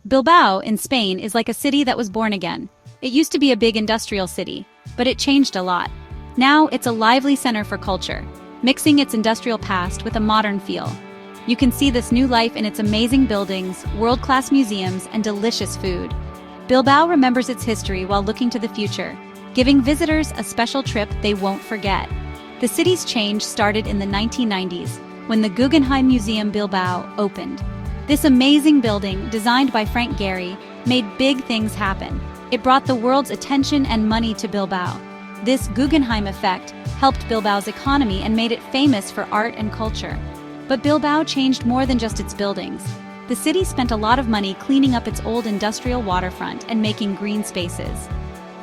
Bilbao, in Spain, is like a city that was born again. It used to be a big industrial city, but it changed a lot. Now, it's a lively center for culture, mixing its industrial past with a modern feel. You can see this new life in its amazing buildings, world-class museums, and delicious food. Bilbao remembers its history while looking to the future, giving visitors a special trip they won't forget. The city's change started in the 1990s, when the Guggenheim Museum Bilbao opened. This amazing building, designed by Frank Gehry, made big things happen. It brought the world's attention and money to Bilbao. This Guggenheim effect helped Bilbao's economy and made it famous for art and culture. But Bilbao changed more than just its buildings. The city spent a lot of money cleaning up its old industrial waterfront and making green spaces.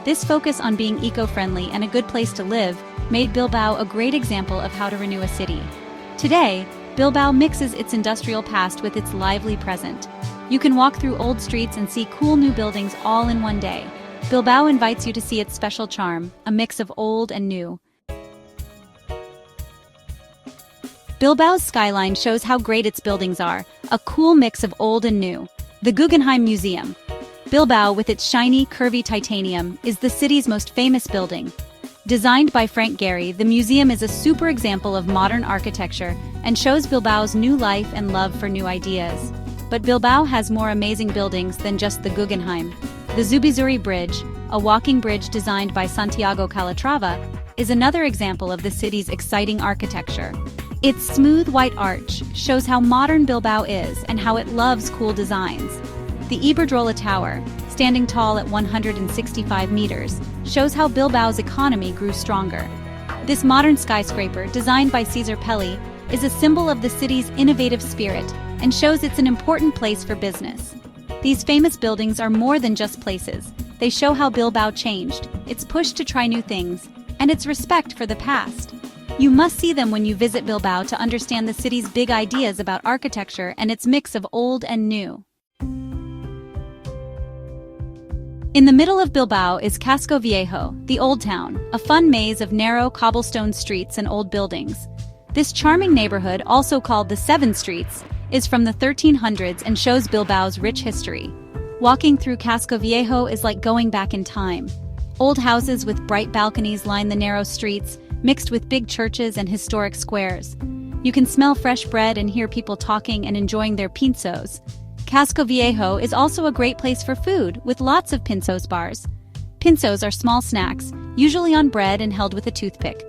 This focus on being eco-friendly and a good place to live made Bilbao a great example of how to renew a city. Today, Bilbao mixes its industrial past with its lively present. You can walk through old streets and see cool new buildings all in one day. Bilbao invites you to see its special charm, a mix of old and new. Bilbao's skyline shows how great its buildings are, a cool mix of old and new. The Guggenheim Museum. Bilbao, with its shiny, curvy titanium, is the city's most famous building. Designed by Frank Gehry, the museum is a super example of modern architecture and shows Bilbao's new life and love for new ideas. But Bilbao has more amazing buildings than just the Guggenheim. The Zubizarreta Bridge, a walking bridge designed by Santiago Calatrava, is another example of the city's exciting architecture. Its smooth white arch shows how modern Bilbao is and how it loves cool designs. The Iberdrola Tower, standing tall at 165 meters, shows how Bilbao's economy grew stronger. This modern skyscraper, designed by Cesar Pelli, is a symbol of the city's innovative spirit and shows it's an important place for business. These famous buildings are more than just places. They show how Bilbao changed, its push to try new things, and its respect for the past. You must see them when you visit Bilbao to understand the city's big ideas about architecture and its mix of old and new. In the middle of Bilbao is Casco Viejo, the Old Town, a fun maze of narrow cobblestone streets and old buildings. This charming neighborhood, also called the Seven Streets, is from the 1300s and shows Bilbao's rich history. Walking through Casco Viejo is like going back in time. Old houses with bright balconies line the narrow streets, mixed with big churches and historic squares. You can smell fresh bread and hear people talking and enjoying their pintxos. Casco Viejo is also a great place for food, with lots of pintxos bars. Pintxos are small snacks, usually on bread and held with a toothpick.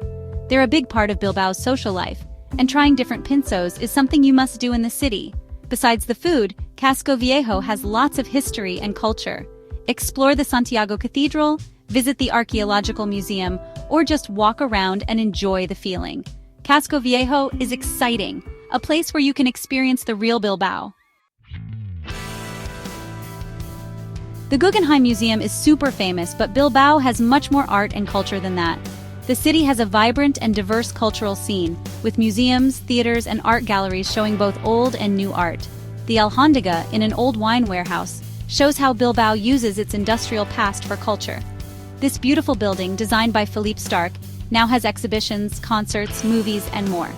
They're a big part of Bilbao's social life, and trying different pintxos is something you must do in the city. Besides the food, Casco Viejo has lots of history and culture. Explore the Santiago Cathedral, visit the Archaeological Museum, or just walk around and enjoy the feeling. Casco Viejo is exciting, a place where you can experience the real Bilbao. The Guggenheim Museum is super famous, but Bilbao has much more art and culture than that. The city has a vibrant and diverse cultural scene, with museums, theaters, and art galleries showing both old and new art. The Alhóndiga, in an old wine warehouse, shows how Bilbao uses its industrial past for culture. This beautiful building, designed by Philippe Starck, now has exhibitions, concerts, movies, and more.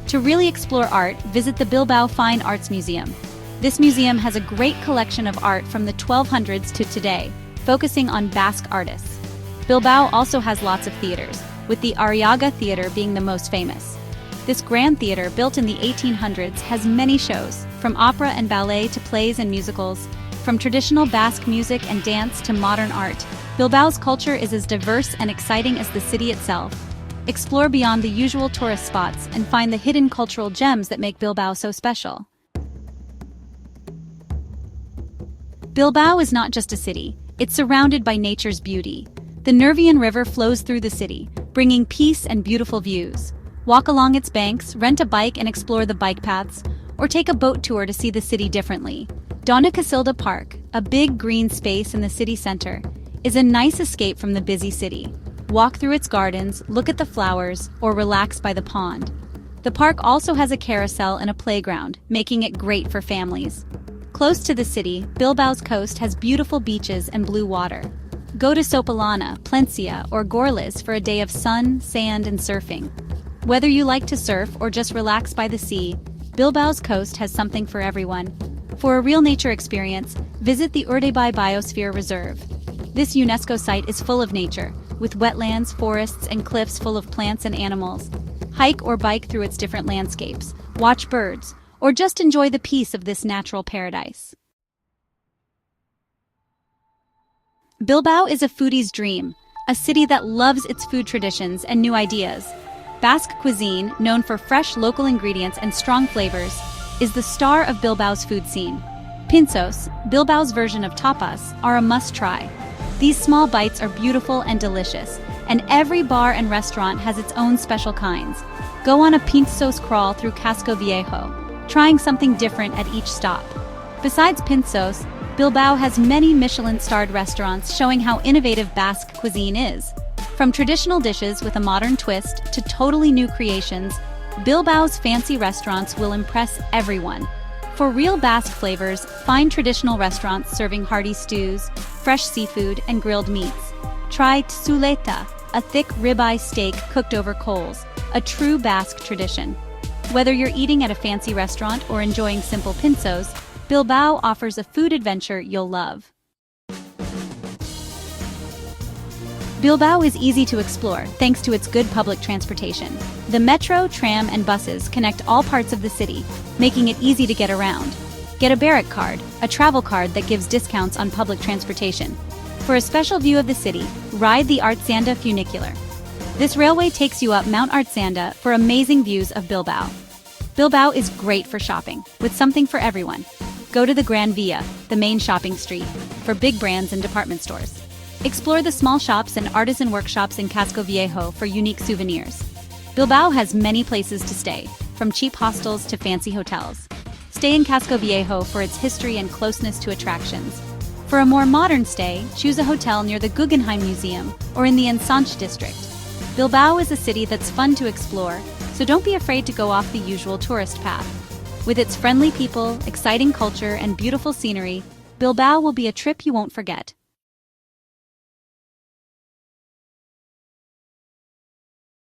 To really explore art, visit the Bilbao Fine Arts Museum. This museum has a great collection of art from the 1200s to today, focusing on Basque artists. Bilbao also has lots of theaters, with the Arriaga Theater being the most famous. This grand theater, built in the 1800s, has many shows, from opera and ballet to plays and musicals, from traditional Basque music and dance to modern art. Bilbao's culture is as diverse and exciting as the city itself. Explore beyond the usual tourist spots and find the hidden cultural gems that make Bilbao so special. Bilbao is not just a city, it's surrounded by nature's beauty. The Nervión River flows through the city, bringing peace and beautiful views. Walk along its banks, rent a bike and explore the bike paths, or take a boat tour to see the city differently. Dona Casilda Park, a big green space in the city center, is a nice escape from the busy city. Walk through its gardens, look at the flowers, or relax by the pond. The park also has a carousel and a playground, making it great for families. Close to the city, Bilbao's coast has beautiful beaches and blue water. Go to Sopelana, Plencia, or Gorliz for a day of sun, sand, and surfing. Whether you like to surf or just relax by the sea, Bilbao's coast has something for everyone. For a real nature experience, visit the Urdaibai Biosphere Reserve. This UNESCO site is full of nature, with wetlands, forests, and cliffs full of plants and animals. Hike or bike through its different landscapes, watch birds, or just enjoy the peace of this natural paradise. Bilbao is a foodie's dream, a city that loves its food traditions and new ideas. Basque cuisine, known for fresh local ingredients and strong flavors, is the star of Bilbao's food scene. Pintxos, Bilbao's version of tapas, are a must-try. These small bites are beautiful and delicious, and every bar and restaurant has its own special kinds. Go on a pintxos crawl through Casco Viejo, trying something different at each stop. Besides pintxos, Bilbao has many Michelin-starred restaurants showing how innovative Basque cuisine is. From traditional dishes with a modern twist to totally new creations, Bilbao's fancy restaurants will impress everyone. For real Basque flavors, find traditional restaurants serving hearty stews, fresh seafood, and grilled meats. Try tzuleta, a thick ribeye steak cooked over coals, a true Basque tradition. Whether you're eating at a fancy restaurant or enjoying simple pintxos, Bilbao offers a food adventure you'll love. Bilbao is easy to explore thanks to its good public transportation. The metro, tram, and buses connect all parts of the city, making it easy to get around. Get a Barrack card, a travel card that gives discounts on public transportation. For a special view of the city, ride the Artsanda funicular. This railway takes you up Mount Artsanda for amazing views of Bilbao. Bilbao is great for shopping, with something for everyone. Go to the Gran Via, the main shopping street, for big brands and department stores. Explore the small shops and artisan workshops in Casco Viejo for unique souvenirs. Bilbao has many places to stay, from cheap hostels to fancy hotels. Stay in Casco Viejo for its history and closeness to attractions. For a more modern stay, choose a hotel near the Guggenheim Museum or in the Ensanche district. Bilbao is a city that's fun to explore, so don't be afraid to go off the usual tourist path. With its friendly people, exciting culture, and beautiful scenery, Bilbao will be a trip you won't forget.